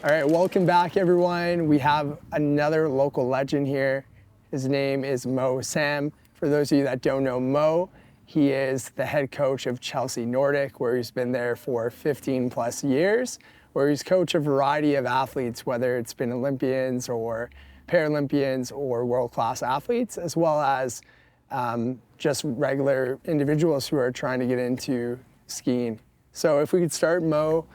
All right, welcome back everyone. We have another local legend here. His name is Moe Sam. For those of you that don't know Moe, he is the head coach of Chelsea Nordic, where he's been there for 15 plus years, where he's coached a variety of athletes, whether it's been Olympians or Paralympians or world-class athletes, as well as just regular individuals who are trying to get into skiing. So if we could start, Moe,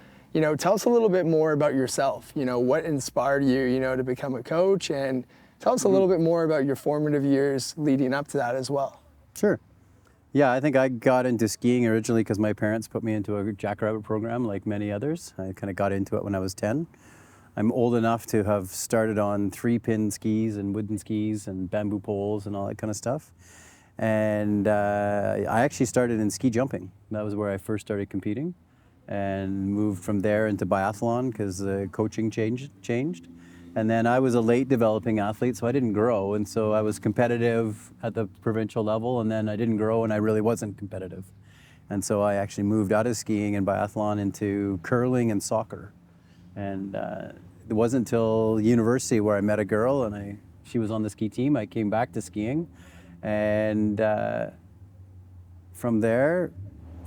tell us a little bit more about yourself. What inspired you, to become a coach, and tell us a little bit more about your formative years leading up to that as well. Sure. Yeah, I think I got into skiing originally because my parents put me into a jackrabbit program like many others. I kind of got into it when I was 10. I'm old enough to have started on 3-pin skis and wooden skis and bamboo poles and all that kind of stuff. And I actually started in ski jumping. That was where I first started competing, and moved from there into biathlon because the coaching changed. And then I was a late developing athlete, so I didn't grow. And so I was competitive at the provincial level, and then I didn't grow and I really wasn't competitive. And so I actually moved out of skiing and biathlon into curling and soccer. And it wasn't until university where I met a girl and she was on the ski team. I came back to skiing. And from there,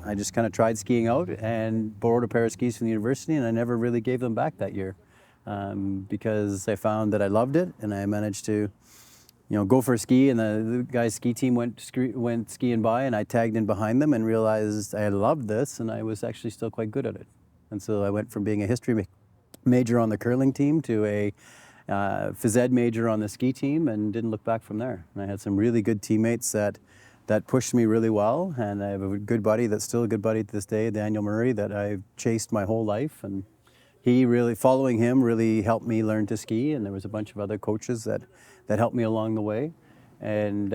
I just kind of tried skiing out and borrowed a pair of skis from the university, and I never really gave them back that year because I found that I loved it, and I managed to, go for a ski, and the guys' ski team went skiing by, and I tagged in behind them and realized I loved this, and I was actually still quite good at it. And so I went from being a history major on the curling team to a phys ed major on the ski team, and didn't look back from there. And I had some really good teammates that pushed me really well, and I have a good buddy that's still a good buddy to this day, Daniel Murray, that I've chased my whole life, and following him really helped me learn to ski, and there was a bunch of other coaches that helped me along the way. And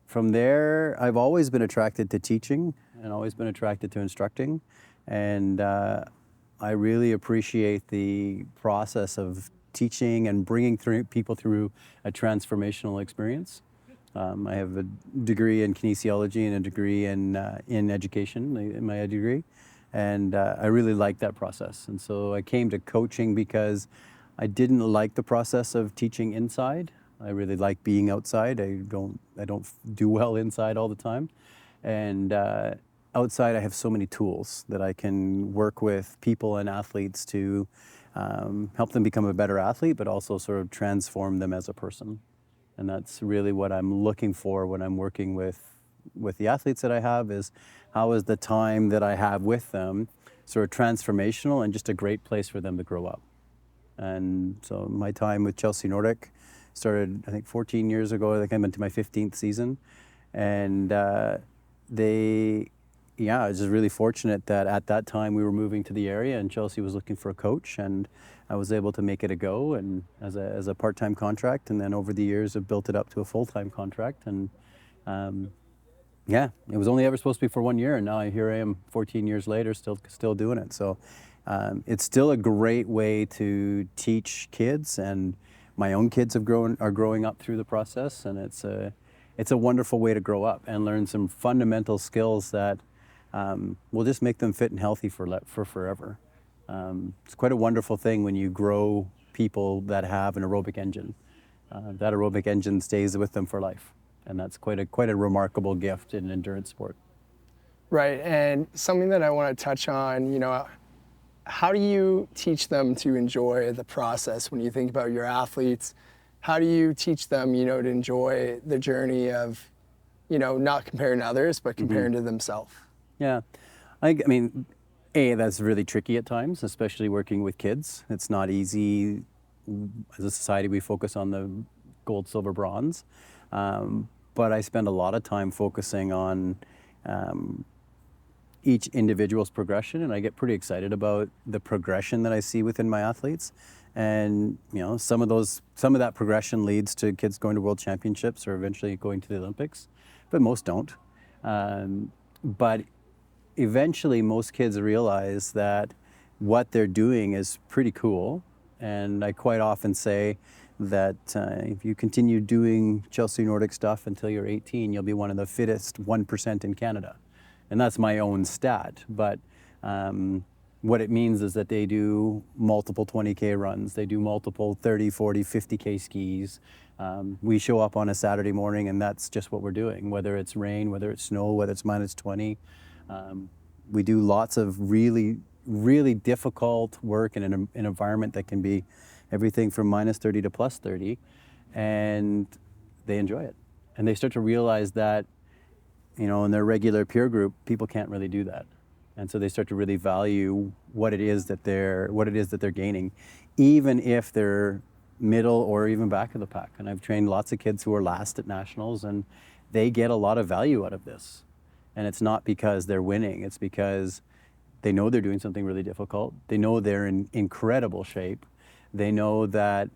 from there, I've always been attracted to teaching and always been attracted to instructing, and I really appreciate the process of teaching and bringing people through a transformational experience. I have a degree in kinesiology and a degree in education, in my degree, and I really like that process. And so I came to coaching because I didn't like the process of teaching inside. I really like being outside. I don't do well inside all the time, and outside I have so many tools that I can work with people and athletes to help them become a better athlete, but also sort of transform them as a person. And that's really what I'm looking for when I'm working with the athletes that I have, is how is the time that I have with them sort of transformational and just a great place for them to grow up. And so my time with Chelsea Nordic started, I think, 14 years ago. I think I'm into my 15th season. And I was just really fortunate that at that time we were moving to the area and Chelsea was looking for a coach, and I was able to make it a go, and as a part-time contract, and then over the years I've built it up to a full-time contract. And it was only ever supposed to be for 1 year, and now here I am 14 years later still doing it. So it's still a great way to teach kids, and my own kids are growing up through the process, and it's a wonderful way to grow up and learn some fundamental skills that will just make them fit and healthy for forever. It's quite a wonderful thing when you grow people that have an aerobic engine. That aerobic engine stays with them for life, and that's quite a remarkable gift in endurance sport. Right, and something that I want to touch on, how do you teach them to enjoy the process when you think about your athletes? How do you teach them, to enjoy the journey of, not comparing to others, but comparing to themselves? Yeah, I mean, that's really tricky at times, especially working with kids. It's not easy. As a society, we focus on the gold, silver, bronze. But I spend a lot of time focusing on each individual's progression, and I get pretty excited about the progression that I see within my athletes. And some of that progression leads to kids going to world championships or eventually going to the Olympics, but most don't. But eventually most kids realize that what they're doing is pretty cool. And I quite often say that if you continue doing Chelsea Nordic stuff until you're 18, you'll be one of the fittest 1% in Canada. And that's my own stat. But what it means is that they do multiple 20K runs, they do multiple 30, 40, 50K skis. We show up on a Saturday morning and that's just what we're doing, whether it's rain, whether it's snow, whether it's -20. We do lots of really, really difficult work in an environment that can be everything from -30 to +30, and they enjoy it. And they start to realize that, you know, in their regular peer group, people can't really do that. And so they start to really value what it is that they're gaining, even if they're middle or even back of the pack. And I've trained lots of kids who are last at nationals, and they get a lot of value out of this. And it's not because they're winning, it's because they know they're doing something really difficult. They know they're in incredible shape. They know that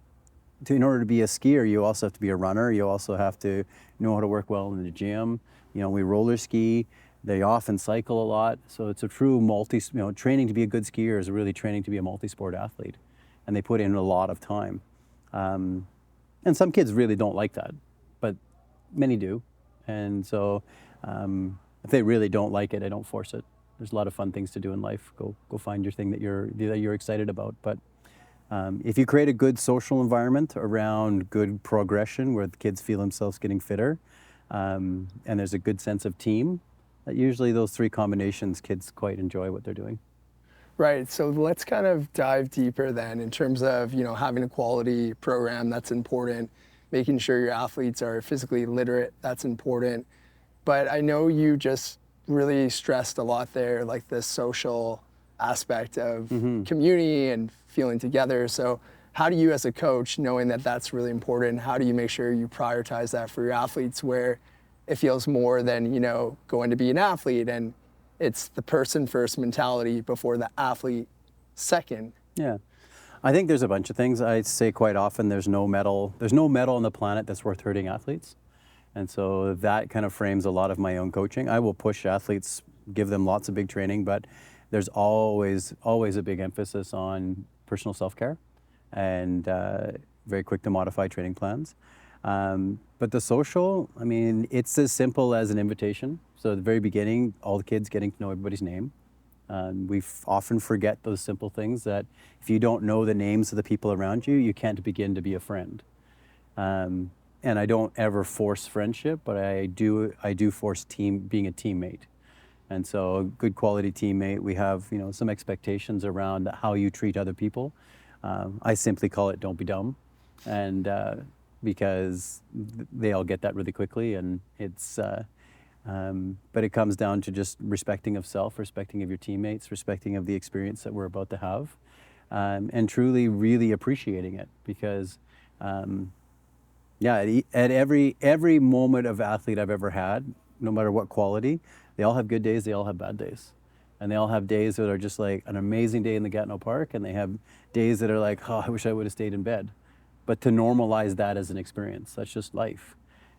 in order to be a skier, you also have to be a runner. You also have to know how to work well in the gym. You know, we roller ski. They often cycle a lot. So it's a true training to be a good skier is really training to be a multi-sport athlete. And they put in a lot of time. And some kids really don't like that, but many do. And so if they really don't like it, I don't force it. There's a lot of fun things to do in life. Go find your thing that you're excited about. But if you create a good social environment around good progression where the kids feel themselves getting fitter, and there's a good sense of team, usually those three combinations, kids quite enjoy what they're doing. Right, so let's kind of dive deeper then in terms of, you know, having a quality program, that's important, making sure your athletes are physically literate, that's important. But I know you just really stressed a lot there, like the social aspect of community and feeling together. So how do you as a coach, knowing that that's really important, how do you make sure you prioritize that for your athletes where it feels more than, you know, going to be an athlete and it's the person first mentality before the athlete second? Yeah, I think there's a bunch of things. I say quite often there's no metal on the planet that's worth hurting athletes. And so that kind of frames a lot of my own coaching. I will push athletes, give them lots of big training, but there's always a big emphasis on personal self-care and very quick to modify training plans. But the social, I mean, it's as simple as an invitation. So at the very beginning, all the kids getting to know everybody's name. We often forget those simple things that if you don't know the names of the people around you, you can't begin to be a friend. And I don't ever force friendship, but I do force being a teammate. And so a good quality teammate, we have, you know, some expectations around how you treat other people. I simply call it don't be dumb. And because they all get that really quickly, and it's, but it comes down to just respecting of self, respecting of your teammates, respecting of the experience that we're about to have, and truly really appreciating it because, yeah, at every moment of athlete I've ever had, no matter what quality, they all have good days, they all have bad days. And they all have days that are just like an amazing day in the Gatineau Park, and they have days that are like, oh, I wish I would have stayed in bed. But to normalize that as an experience, that's just life.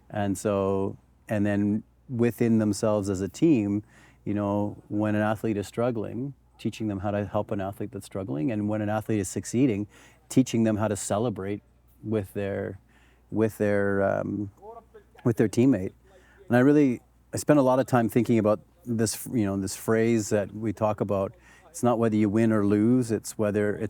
And so, and then within themselves as a team, you know, when an athlete is struggling, teaching them how to help an athlete that's struggling, and when an athlete is succeeding, teaching them how to celebrate with their teammate. And I spent a lot of time thinking about this, you know, this phrase that we talk about. It's not whether you win or lose, it's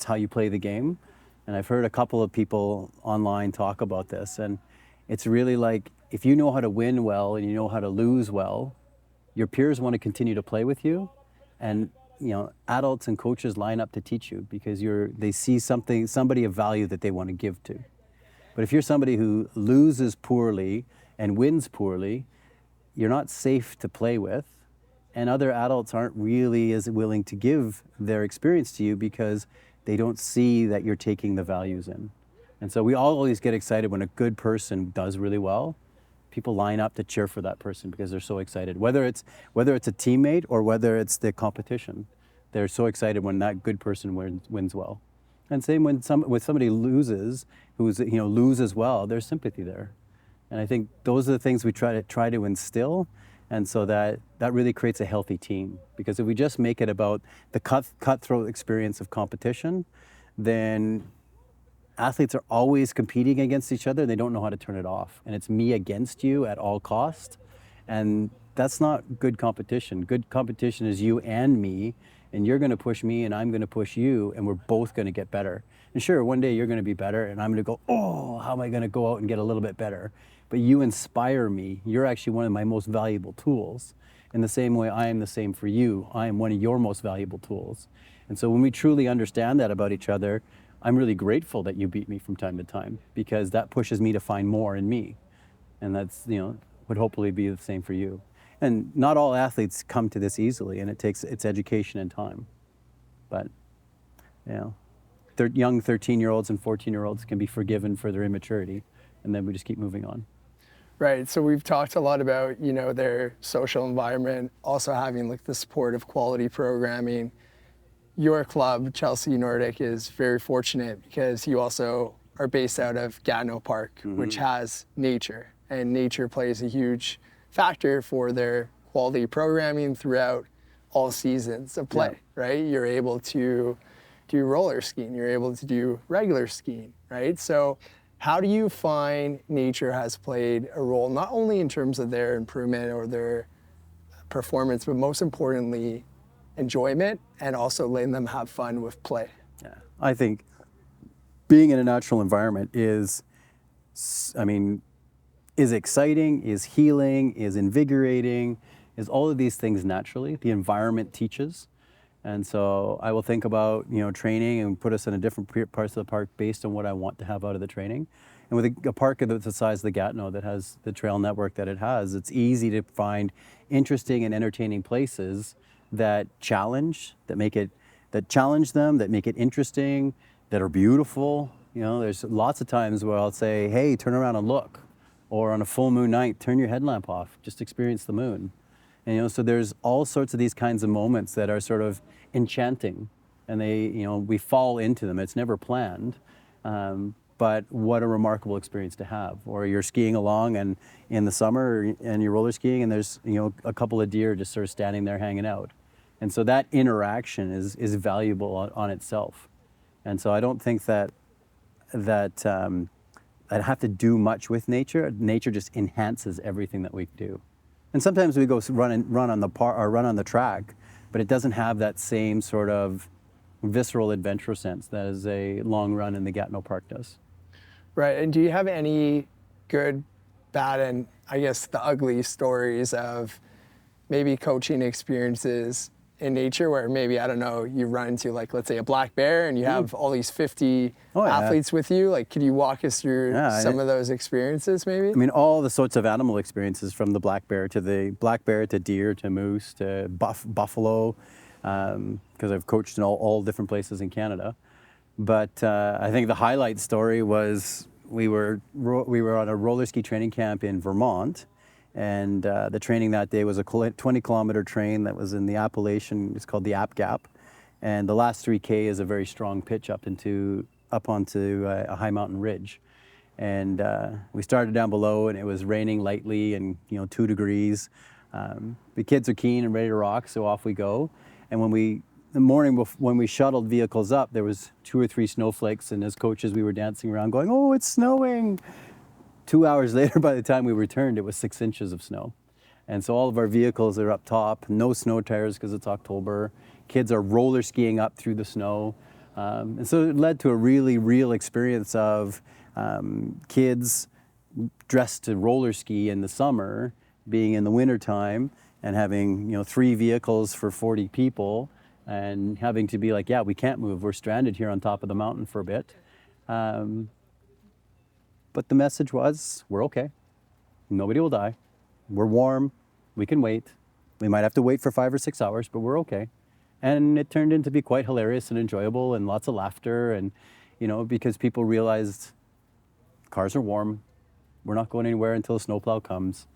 how you play the game. And I've heard a couple of people online talk about this, and it's really like, if you know how to win well and you know how to lose well, your peers want to continue to play with you, and you know, adults and coaches line up to teach you because they see somebody of value that they want to give to. But if you're somebody who loses poorly and wins poorly, you're not safe to play with, and other adults aren't really as willing to give their experience to you because they don't see that you're taking the values in. And so we always get excited when a good person does really well. People line up to cheer for that person because they're so excited. Whether it's a teammate or whether it's the competition, they're so excited when that good person wins well. And same when somebody loses, loses well, there's sympathy there. And I think those are the things we try to instill, and so that really creates a healthy team. Because if we just make it about the cutthroat experience of competition, then athletes are always competing against each other. They don't know how to turn it off, and it's me against you at all cost. And that's not good competition. Good competition is you and me and you're going to push me and I'm going to push you, and we're both going to get better. And sure, one day you're going to be better and I'm going to go, oh, how am I going to go out and get a little bit better? But you inspire me. You're actually one of my most valuable tools. In the same way, I am the same for you. I am one of your most valuable tools. And so when we truly understand that about each other, I'm really grateful that you beat me from time to time, because that pushes me to find more in me. And that's, would hopefully be the same for you. And not all athletes come to this easily, and it takes its education and time. But, young 13-year-olds and 14-year-olds can be forgiven for their immaturity, and then we just keep moving on. Right. So we've talked a lot about, their social environment, also having like the support of quality programming. Your club, Chelsea Nordic, is very fortunate because you also are based out of Gatineau Parc, which has nature, and nature plays a huge factor for their quality programming throughout all seasons of play, right? You're able to do roller skiing, you're able to do regular skiing, right? So how do you find nature has played a role, not only in terms of their improvement or their performance, but most importantly, enjoyment, and also letting them have fun with play? Yeah, I think being in a natural environment is exciting, is healing, is invigorating, is all of these things naturally. The environment teaches. And so I will think about, training and put us in a different parts of the park based on what I want to have out of the training. And with a park of the size of the Gatineau that has the trail network that it has, it's easy to find interesting and entertaining places that challenge them, that make it interesting, that are beautiful. There's lots of times where I'll say, hey, turn around and look. Or on a full moon night, turn your headlamp off, just experience the moon. And so there's all sorts of these kinds of moments that are sort of enchanting, and we fall into them. It's never planned, but what a remarkable experience to have. Or you're skiing along and in the summer and you're roller skiing and there's a couple of deer just sort of standing there hanging out. And so that interaction is valuable on itself. And so I don't think that I'd have to do much with nature. Nature just enhances everything that we do. And sometimes we go run on the track, but it doesn't have that same sort of visceral adventure sense that is a long run in the Gatineau Parc does. Right. And do you have any good, bad, and I guess the ugly stories of maybe coaching experiences in nature where maybe, I don't know, you run into like, let's say a black bear and you have all these 50 athletes with you? Like, could you walk us through some of those experiences maybe? All the sorts of animal experiences, from the black bear to deer to moose to buffalo, because I've coached in all different places in Canada. But I think the highlight story was we were on a roller ski training camp in Vermont. And the training that day was a 20-kilometer train that was in the Appalachian. It's called the App Gap. And the last 3K is a very strong pitch up onto a high mountain ridge. And we started down below, and it was raining lightly and 2 degrees. The kids are keen and ready to rock, so off we go. And the morning when we shuttled vehicles up, there was 2 or 3 snowflakes, and as coaches we were dancing around going, oh, it's snowing. 2 hours later, by the time we returned, it was 6 inches of snow. And so all of our vehicles are up top, no snow tires because it's October. Kids are roller skiing up through the snow. And so it led to a really real experience of kids dressed to roller ski in the summer, being in the wintertime, and having 3 vehicles for 40 people, and having to be like, yeah, we can't move. We're stranded here on top of the mountain for a bit. But the message was, we're okay. Nobody will die. We're warm. We can wait. We might have to wait for 5 or 6 hours, but we're okay. And it turned into be quite hilarious and enjoyable, and lots of laughter, and because people realized cars are warm. We're not going anywhere until a snowplow comes.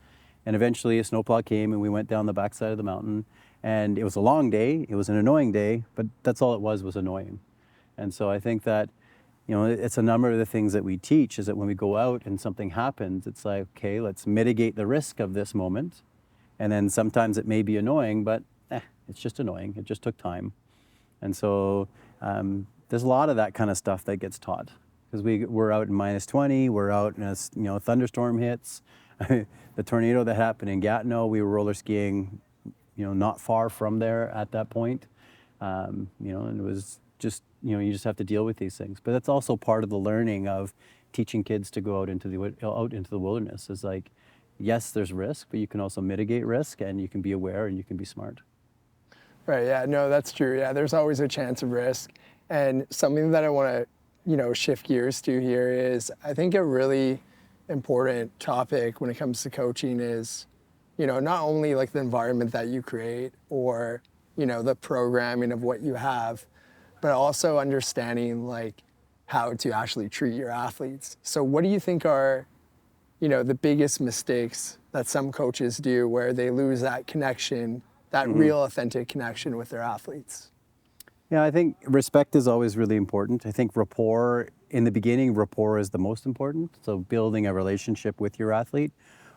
And eventually a snowplow came, and we went down the backside of the mountain. And it was a long day. It was an annoying day, but that's all it was annoying. And so I think that it's a number of the things that we teach is that when we go out and something happens, it's like, okay, let's mitigate the risk of this moment. And then sometimes it may be annoying, but it's just annoying. It just took time. And so there's a lot of that kind of stuff that gets taught, because we're out in -20, we're out in a thunderstorm hits. The tornado that happened in Gatineau, we were roller skiing, not far from there at that point. And it was just, you just have to deal with these things. But that's also part of the learning of teaching kids to go out into the wilderness is like, yes, there's risk, but you can also mitigate risk and you can be aware and you can be smart. Right, yeah, no, that's true. Yeah, there's always a chance of risk. And something that I want to, shift gears to here is I think a really important topic when it comes to coaching is, not only like the environment that you create or, the programming of what you have, but also understanding like how to actually treat your athletes. So what do you think are, the biggest mistakes that some coaches do where they lose that connection, that real authentic connection with their athletes? Yeah, I think respect is always really important. I think rapport, in the beginning, rapport is the most important. So building a relationship with your athlete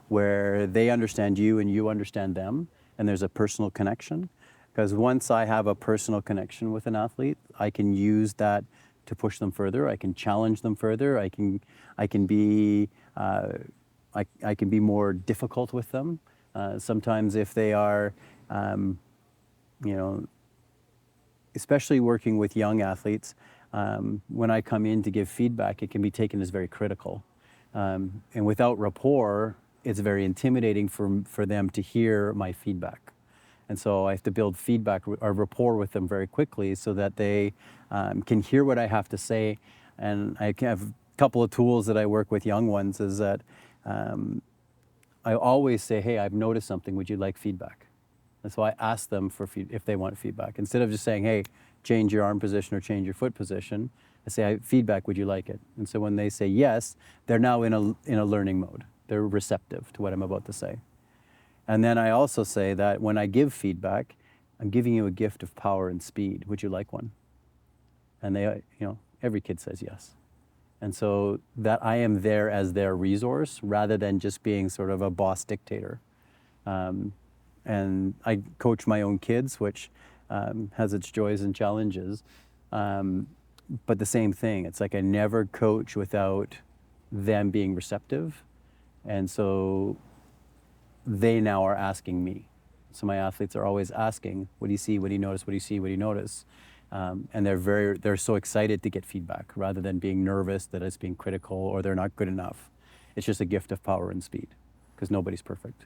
where they understand you and you understand them, and there's a personal connection. Because once I have a personal connection with an athlete, I can use that to push them further. I can challenge them further. I can be more difficult with them. Sometimes if they are, especially working with young athletes, when I come in to give feedback, it can be taken as very critical. And without rapport, it's very intimidating for them to hear my feedback. And so I have to build feedback or rapport with them very quickly so that they can hear what I have to say. And I have a couple of tools that I work with young ones is that I always say, hey, I've noticed something. Would you like feedback? And so I ask them if they want feedback. Instead of just saying, hey, change your arm position or change your foot position, I say, feedback, would you like it? And so when they say yes, they're now in a learning mode. They're receptive to what I'm about to say. And then I also say that when I give feedback, I'm giving you a gift of power and speed. Would you like one? And they, every kid says yes. And so that I am there as their resource rather than just being sort of a boss dictator. And I coach my own kids, which has its joys and challenges. But the same thing, it's like I never coach without them being receptive. And so they now are asking me. So my athletes are always asking, what do you see? What do you notice? What do you see? What do you notice? And they're so excited to get feedback rather than being nervous that it's being critical or they're not good enough. It's just a gift of power and speed because nobody's perfect.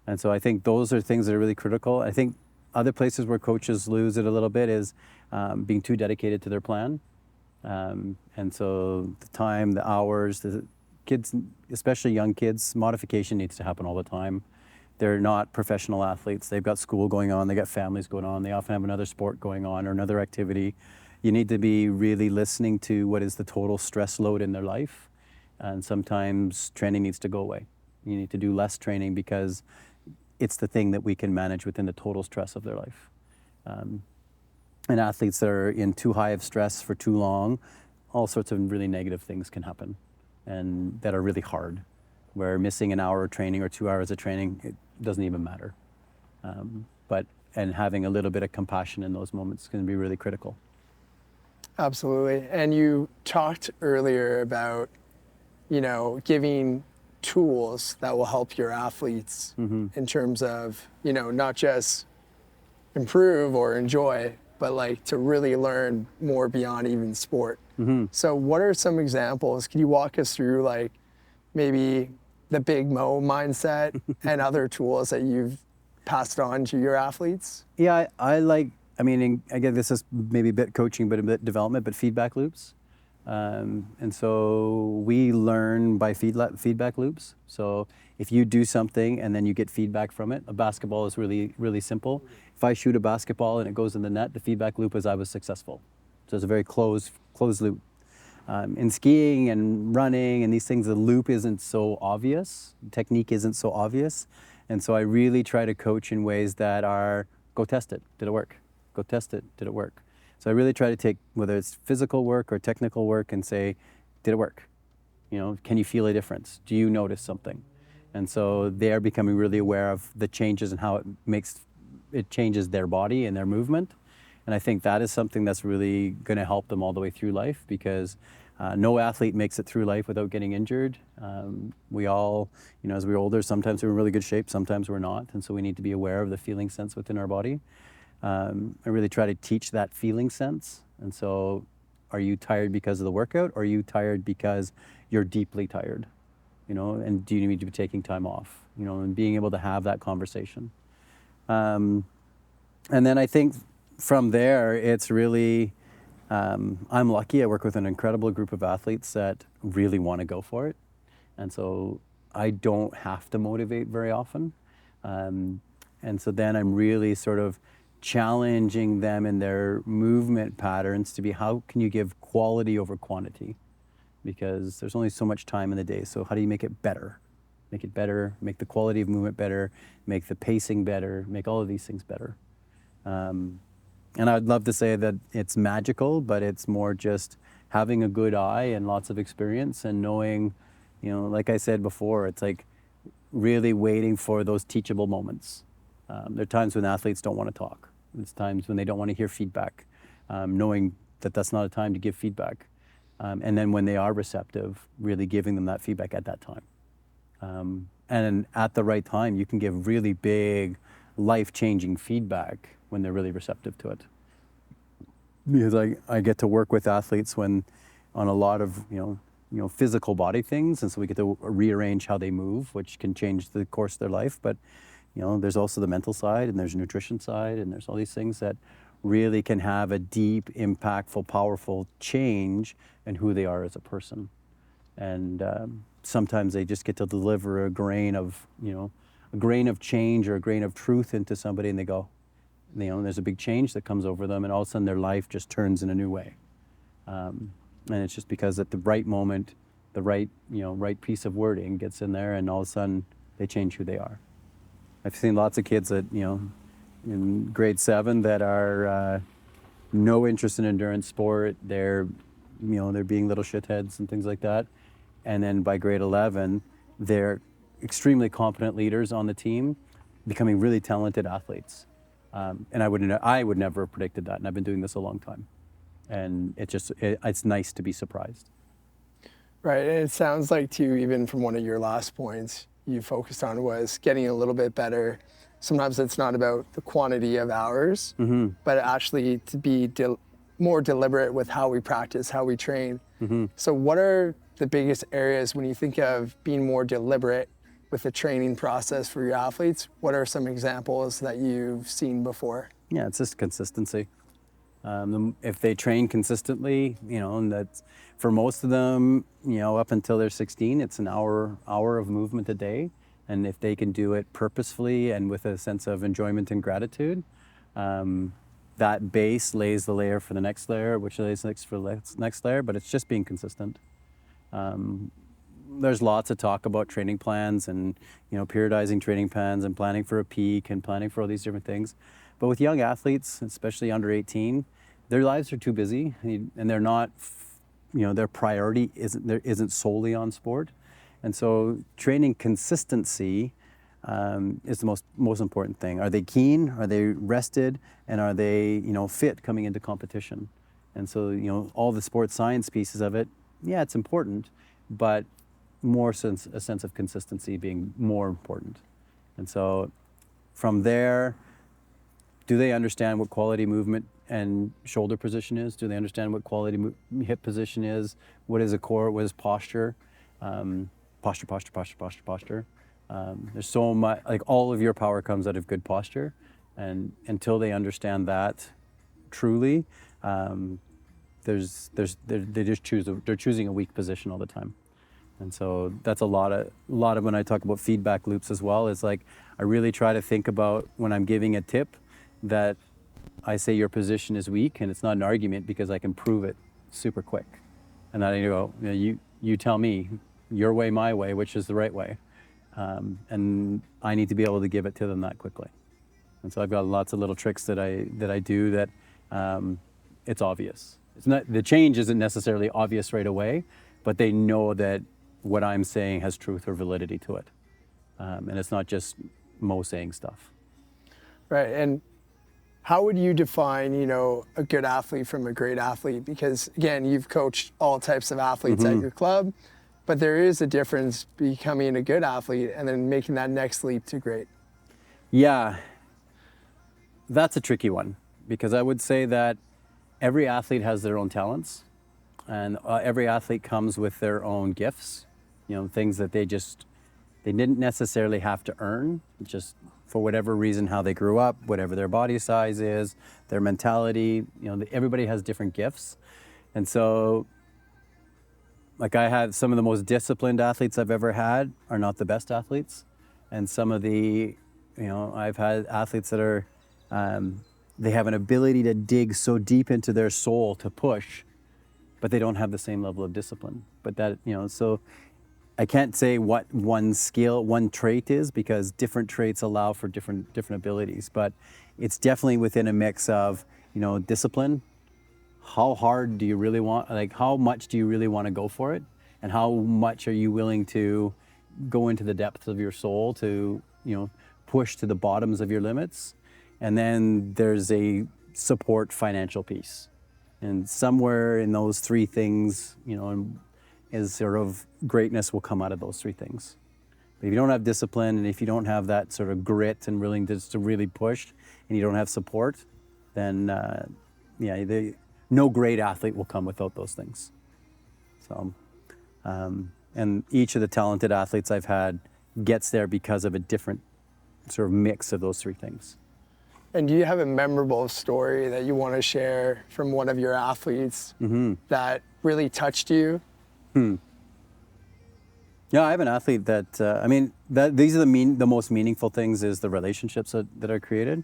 And so I think those are things that are really critical. I think other places where coaches lose it a little bit is being too dedicated to their plan. And so the time, the hours, the kids, especially young kids, modification needs to happen all the time. They're not professional athletes. They've got school going on. They got families going on. They often have another sport going on or another activity. You need to be really listening to what is the total stress load in their life. And sometimes training needs to go away. You need to do less training because it's the thing that we can manage within the total stress of their life. And athletes that are in too high of stress for too long, all sorts of really negative things can happen and that are really hard, where missing an hour of training or 2 hours of training, it doesn't even matter. And having a little bit of compassion in those moments can be really critical. Absolutely. And you talked earlier about, giving tools that will help your athletes in terms of, not just improve or enjoy, but like to really learn more beyond even sport. So what are some examples? Can you walk us through like maybe the big Moe mindset and other tools that you've passed on to your athletes? Yeah, again, this is maybe a bit coaching, but a bit development, but feedback loops. And so we learn by feedback loops. So if you do something and then you get feedback from it, a basketball is really, really simple. If I shoot a basketball and it goes in the net, the feedback loop is I was successful. So it's a very closed loop. In skiing and running and these things, the loop isn't so obvious. Technique isn't so obvious. And so I really try to coach in ways that are, go test it. Did it work? Go test it. Did it work? So I really try to take, whether it's physical work or technical work, and say, did it work? Can you feel a difference? Do you notice something? And so they're becoming really aware of the changes and how it changes their body and their movement. And I think that is something that's really going to help them all the way through life, because no athlete makes it through life without getting injured. We all, as we're older, sometimes we're in really good shape, sometimes we're not. And so we need to be aware of the feeling sense within our body. I really try to teach that feeling sense. And so, are you tired because of the workout, or are you tired because you're deeply tired? You know, and do you need to be taking time off? You know, and being able to have that conversation. And then I think from there, it's really, I'm lucky. I work with an incredible group of athletes that really want to go for it. And so I don't have to motivate very often. And so then I'm really sort of challenging them in their movement patterns to be, how can you give quality over quantity? Because there's only so much time in the day. So how do you make it better? Make it better, make the quality of movement better, make the pacing better, make all of these things better. And I'd love to say that it's magical, but it's more just having a good eye and lots of experience and knowing, you know, like I said before, it's like really waiting for those teachable moments. There are times when athletes don't want to talk. There's times when they don't want to hear feedback, knowing that that's not a time to give feedback. And then when they are receptive, really giving them that feedback at that time. And at the right time, you can give really big, life-changing feedback when they're really receptive to it. Because I get to work with athletes when on a lot of you know physical body things, and so we get to rearrange how they move, which can change the course of their life. But you know, there's also the mental side, and there's nutrition side, and there's all these things that really can have a deep, impactful, powerful change in who they are as a person. And sometimes they just get to deliver a grain of change or a grain of truth into somebody, and they go, you know, there's a big change that comes over them, and all of a sudden their life just turns in a new way. And it's just because at the right moment, the right piece of wording gets in there, and all of a sudden they change who they are. I've seen lots of kids that, you know, in grade 7 that are no interest in endurance sport. They're being little shitheads and things like that. And then by grade 11, they're extremely competent leaders on the team, becoming really talented athletes. And I would never have predicted that. And I've been doing this a long time. And it's nice to be surprised. Right, and it sounds like too, even from one of your last points you focused on was getting a little bit better. Sometimes it's not about the quantity of hours, but actually to be more deliberate with how we practice, how we train. So what are the biggest areas when you think of being more deliberate with the training process for your athletes? What are some examples that you've seen before? Yeah, it's just consistency. If they train consistently, you know, and that's for most of them, you know, up until they're 16, it's an hour of movement a day. And if they can do it purposefully and with a sense of enjoyment and gratitude, that base lays the layer for the next layer, which lays for the next layer, but it's just being consistent. There's lots of talk about training plans and, you know, periodizing training plans and planning for a peak and planning for all these different things. But with young athletes, especially under 18, their lives are too busy, and they're not, you know, their priority isn't solely on sport. And so training consistency is the most important thing. Are they keen? Are they rested? And are they, you know, fit coming into competition? And so, you know, all the sports science pieces of it, yeah, it's important, but a sense of consistency being more important. And so from there, do they understand what quality movement and shoulder position is? Do they understand what quality hip position is? What is a core? What is posture? Posture. There's so much, like all of your power comes out of good posture. And until they understand that truly, they're choosing a weak position all the time. And so that's a lot of when I talk about feedback loops as well, is like, I really try to think about when I'm giving a tip that I say your position is weak, and it's not an argument because I can prove it super quick. And then I go, you tell me your way, my way, which is the right way. And I need to be able to give it to them that quickly. And so I've got lots of little tricks that I do that it's obvious. It's not, the change isn't necessarily obvious right away, but they know that what I'm saying has truth or validity to it. And it's not just Moe saying stuff. Right, and how would you define, you know, a good athlete from a great athlete? Because again, you've coached all types of athletes at your club, but there is a difference becoming a good athlete and then making that next leap to great. Yeah. that's a tricky one, because I would say that every athlete has their own talents, and every athlete comes with their own gifts, things that they didn't necessarily have to earn, just for whatever reason, how they grew up, whatever their body size is, their mentality, everybody has different gifts. And so, like, I have some of the most disciplined athletes I've ever had are not the best athletes. And some of the, I've had athletes that are, they have an ability to dig so deep into their soul to push, but they don't have the same level of discipline. But that, so I can't say what one trait is, because different traits allow for different abilities. But it's definitely within a mix of, discipline. How hard do you really want, like, how much do you really want to go for it? And how much are you willing to go into the depths of your soul to, push to the bottoms of your limits? And then there's a support financial piece. And somewhere in those three things, is sort of greatness will come out of those three things. But if you don't have discipline, and if you don't have that sort of grit and willingness to really push, and you don't have support, then no great athlete will come without those things. So, and each of the talented athletes I've had gets there because of a different sort of mix of those three things. And do you have a memorable story that you want to share from one of your athletes that really touched you? Yeah, I have an athlete that, these are the most meaningful things, is the relationships that are created.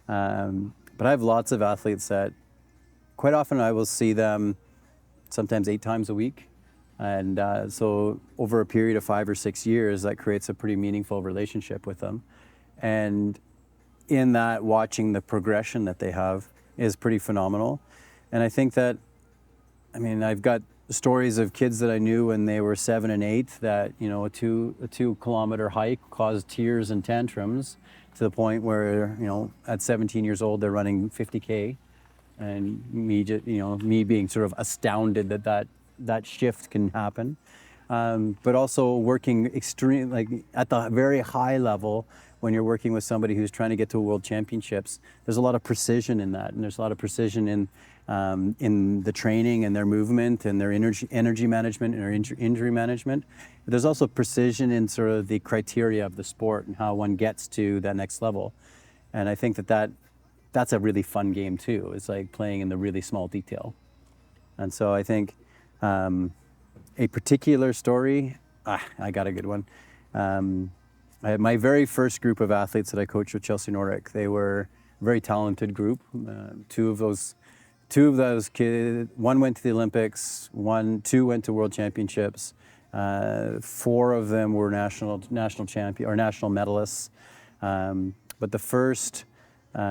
But I have lots of athletes that quite often I will see them sometimes 8 times a week. And so over a period of 5 or 6 years, that creates a pretty meaningful relationship with them. And in that, watching the progression that they have is pretty phenomenal. And I think that, I've got stories of kids that I knew when they were 7 and 8 that, a 2-kilometer hike caused tears and tantrums, to the point where, at 17 years old, they're running 50K. And me being sort of astounded that shift can happen. But also working at the very high level, when you're working with somebody who's trying to get to a world championships, there's a lot of precision in that, and there's a lot of precision in the training and their movement and their energy management and their injury management. But there's also precision in sort of the criteria of the sport and how one gets to that next level. And I think that's a really fun game too. It's like playing in the really small detail. And so I think a particular story, I got a good one. I had my very first group of athletes that I coached with Chelsea Nordic. They were a very talented group. Two of those kids, one went to the Olympics, two went to World Championships. 4 of them were national champion or national medalists. But the first, we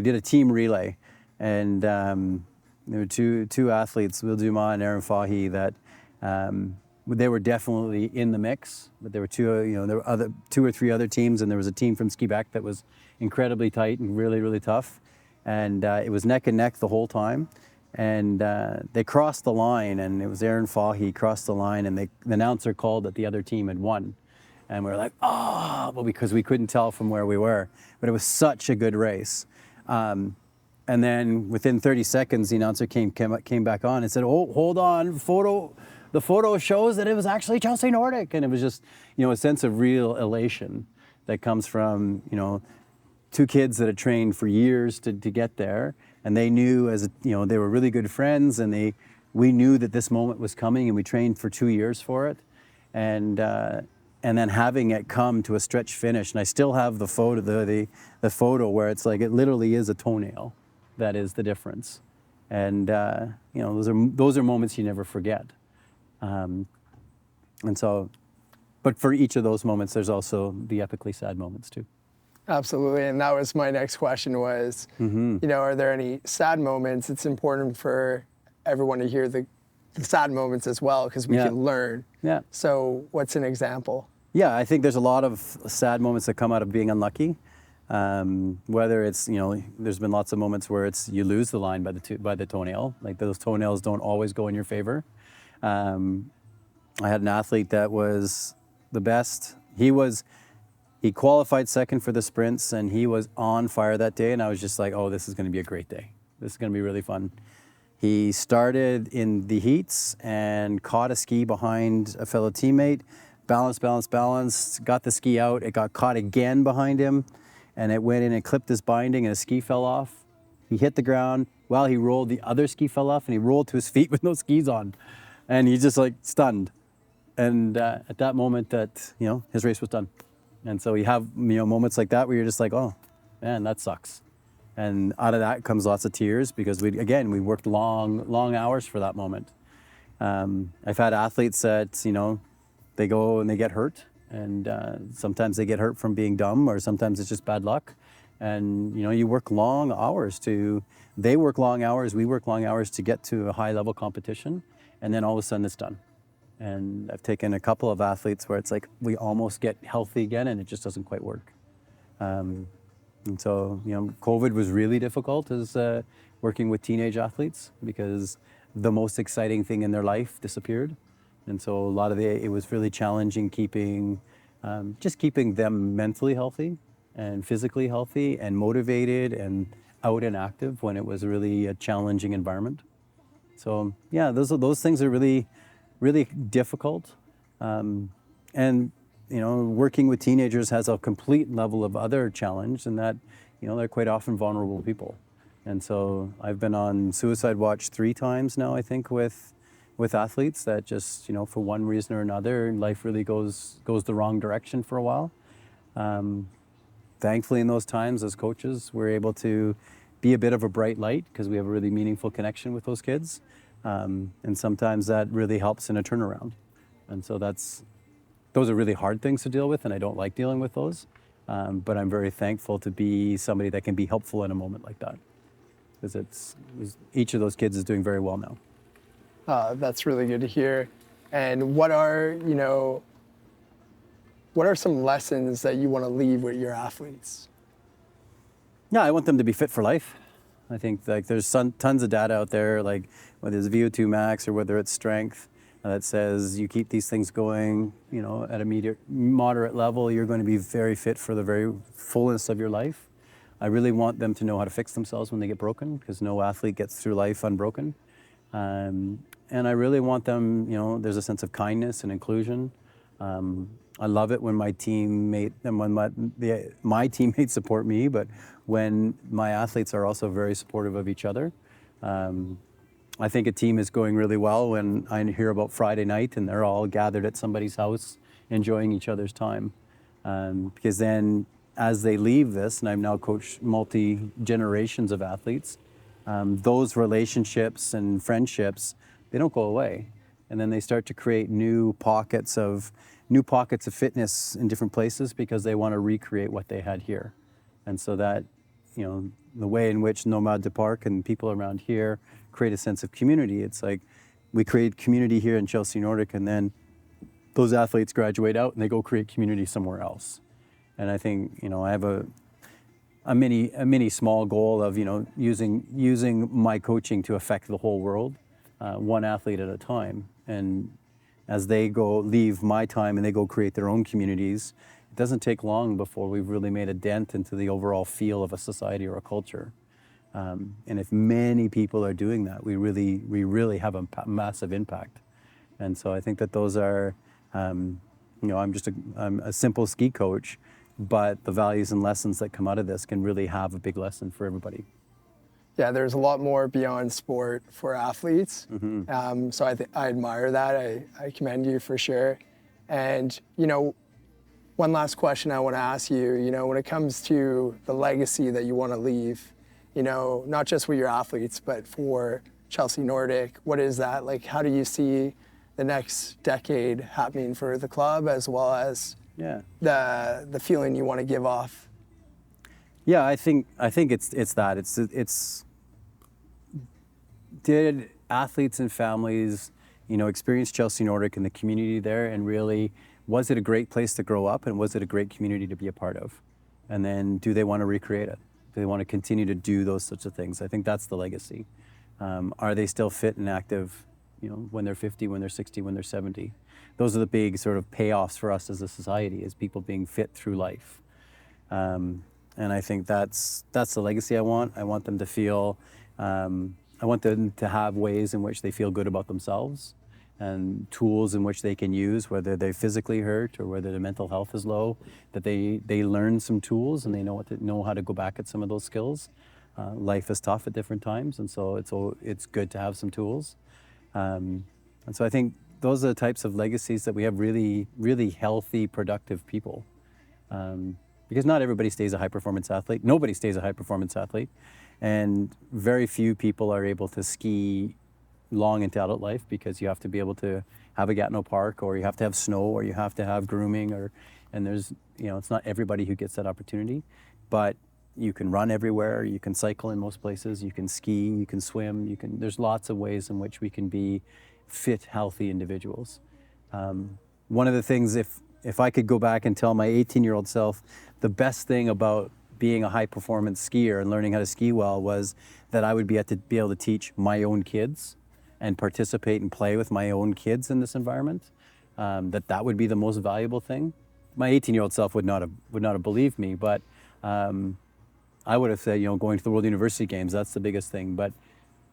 did a team relay, and there were two athletes, Will Dumas and Aaron Fahy, that they were definitely in the mix. But there were there were 2 or 3 other teams, and there was a team from Quebec that was incredibly tight and really, really tough. And it was neck and neck the whole time. And they crossed the line, and it was Aaron Fahy crossed the line, and the announcer called that the other team had won. And we were like, well, because we couldn't tell from where we were. But it was such a good race. And then within 30 seconds, the announcer came back on and said, hold on, the photo shows that it was actually Chelsea Nordic. And it was just, a sense of real elation that comes from, 2 kids that had trained for years to get there. And they knew they were really good friends, and we knew that this moment was coming, and we trained for 2 years for it. And then having it come to a stretch finish, and I still have the photo, the photo where it's like, it literally is a toenail that is the difference. And those are moments you never forget. And so, but for each of those moments, there's also the epically sad moments too. Absolutely, and that was my next question was, are there any sad moments? It's important for everyone to hear the sad moments as well, because we can learn. Yeah. So what's an example? Yeah, I think there's a lot of sad moments that come out of being unlucky. Whether it's, there's been lots of moments where it's you lose the line by the toenail. Like, those toenails don't always go in your favor. I had an athlete that was the best. He He qualified second for the sprints, and he was on fire that day, and I was just like, oh, this is going to be a great day. This is going to be really fun. He started in the heats and caught a ski behind a fellow teammate, balanced, got the ski out. It got caught again behind him, and it went in and clipped his binding, and his ski fell off. He hit the ground. While he rolled, the other ski fell off, and he rolled to his feet with no skis on. And he's just like stunned. And at that moment his race was done. And so you have, moments like that where you're just like, oh, man, that sucks. And out of that comes lots of tears because we worked long hours for that moment. I've had athletes that, they go and they get hurt. And sometimes they get hurt from being dumb, or sometimes it's just bad luck. And, you work long hours they work long hours, we work long hours to get to a high level competition. And then all of a sudden it's done. And I've taken a couple of athletes where it's like we almost get healthy again and it just doesn't quite work. And so, COVID was really difficult as working with teenage athletes because the most exciting thing in their life disappeared. And so a lot of it was really challenging keeping them mentally healthy and physically healthy and motivated and out and active when it was really a challenging environment. So yeah, those things are really, really difficult. And working with teenagers has a complete level of other challenge in that, they're quite often vulnerable people. And so I've been on suicide watch 3 times now, I think, with athletes that just, for one reason or another, life really goes the wrong direction for a while. Thankfully, in those times as coaches, we're able to be a bit of a bright light because we have a really meaningful connection with those kids. And sometimes that really helps in a turnaround. And so those are really hard things to deal with, and I don't like dealing with those. But I'm very thankful to be somebody that can be helpful in a moment like that. Because each of those kids is doing very well now. That's really good to hear. And what are some lessons that you want to leave with your athletes? Yeah, I want them to be fit for life. I think there's tons of data out there, like whether it's VO2 max or whether it's strength, that says you keep these things going, at a moderate level, you're going to be very fit for the very fullness of your life. I really want them to know how to fix themselves when they get broken, because no athlete gets through life unbroken. And I really want them, there's a sense of kindness and inclusion. I love it when my teammates support me, but when my athletes are also very supportive of each other. I think a team is going really well when I hear about Friday night and they're all gathered at somebody's house enjoying each other's time. Because then as they leave this, and I've now coached multi-generations of athletes, those relationships and friendships, they don't go away. And then they start to create new pockets of fitness in different places because they want to recreate what they had here. And so that, the way in which Nomades Parc and people around here create a sense of community, it's like we create community here in Chelsea Nordic, and then those athletes graduate out and they go create community somewhere else. And I think, I have a mini small goal of, using my coaching to affect the whole world, one athlete at a time. And as they leave my time and they go create their own communities, it doesn't take long before we've really made a dent into the overall feel of a society or a culture. And if many people are doing that, we really have a massive impact. And so I think that those are, I'm a simple ski coach, but the values and lessons that come out of this can really have a big lesson for everybody. Yeah, there's a lot more beyond sport for athletes. Mm-hmm. So I admire that. I commend you for sure. And, one last question I want to ask you, when it comes to the legacy that you want to leave, not just with your athletes, but for Chelsea Nordic, what is that? Like, how do you see the next decade happening for the club, as well as the feeling you want to give off? Yeah, I think it's that. It's did athletes and families, experience Chelsea Nordic and the community there, and really, was it a great place to grow up, and was it a great community to be a part of? And then do they want to recreate it? Do they want to continue to do those sorts of things? I think that's the legacy. Are they still fit and active, when they're 50, when they're 60, when they're 70? Those are the big sort of payoffs for us as a society, is people being fit through life. And I think that's the legacy I want. I want them to feel, I want them to have ways in which they feel good about themselves and tools in which they can use, whether they're physically hurt or whether their mental health is low, that they learn some tools and they know how to go back at some of those skills. Life is tough at different times, and so it's good to have some tools. And so I think those are the types of legacies that we have, really, really healthy, productive people. Because not everybody stays a high-performance athlete. Nobody stays a high-performance athlete. And very few people are able to ski long into adult life because you have to be able to have a Gatineau Park, or you have to have snow, or you have to have grooming, and there's, it's not everybody who gets that opportunity. But you can run everywhere, you can cycle in most places, you can ski, you can swim, there's lots of ways in which we can be fit, healthy individuals. One of the things, if I could go back and tell my 18-year-old self, the best thing about being a high-performance skier and learning how to ski well was that I would be able to teach my own kids and participate and play with my own kids in this environment. That would be the most valuable thing. My 18-year-old self would not have believed me, but I would have said, going to the World University Games, that's the biggest thing. But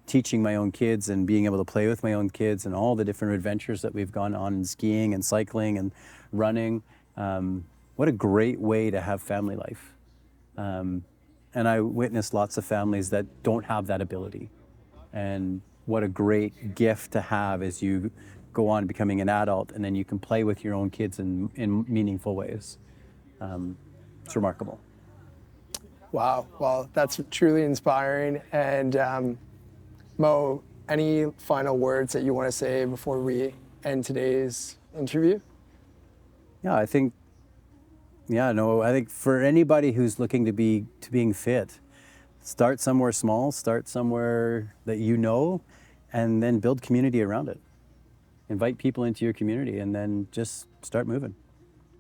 teaching my own kids and being able to play with my own kids and all the different adventures that we've gone on in skiing and cycling and running, what a great way to have family life. And I witnessed lots of families that don't have that ability. And what a great gift to have as you go on becoming an adult, and then you can play with your own kids in meaningful ways. It's remarkable. Wow, well, that's truly inspiring. And Moe, any final words that you want to say before we end today's interview? Yeah, I think for anybody who's looking to being fit, start somewhere small, start somewhere that and then build community around it. Invite people into your community and then just start moving.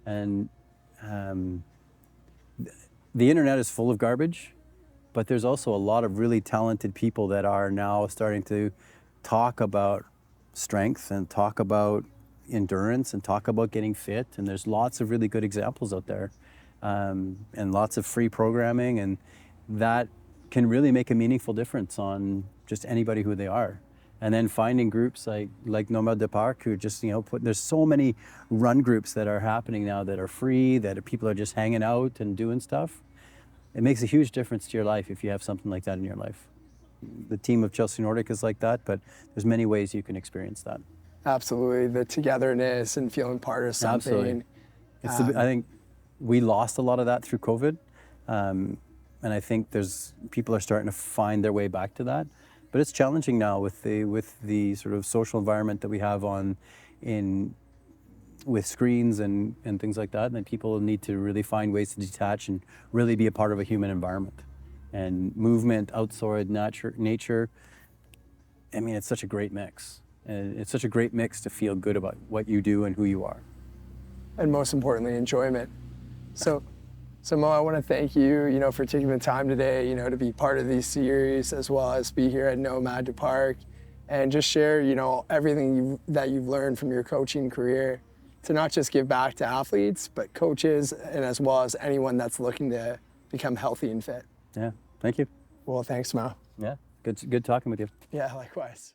And the internet is full of garbage, but there's also a lot of really talented people that are now starting to talk about strength and talk about endurance and talk about getting fit. And there's lots of really good examples out there, and lots of free programming, and that can really make a meaningful difference on just anybody who they are. And then finding groups like Nomades de Parc, who just, there's so many run groups that are happening now that are free, that people are just hanging out and doing stuff. It makes a huge difference to your life if you have something like that in your life. The team of Chelsea Nordic is like that, but there's many ways you can experience that. Absolutely, the togetherness and feeling part of something. Absolutely. I think we lost a lot of that through COVID, and I think people are starting to find their way back to that. But it's challenging now with the sort of social environment that we have with screens and things like that. And then people need to really find ways to detach and really be a part of a human environment. And movement, outside nature. I mean, it's such a great mix. And it's such a great mix to feel good about what you do and who you are. And most importantly, enjoyment. So Moe, I want to thank you, for taking the time today, to be part of these series, as well as be here at Nomades de Parc, and just share, everything that you've learned from your coaching career, to not just give back to athletes, but coaches, and as well as anyone that's looking to become healthy and fit. Yeah, thank you. Well, thanks, Moe. Yeah, good talking with you. Yeah, likewise.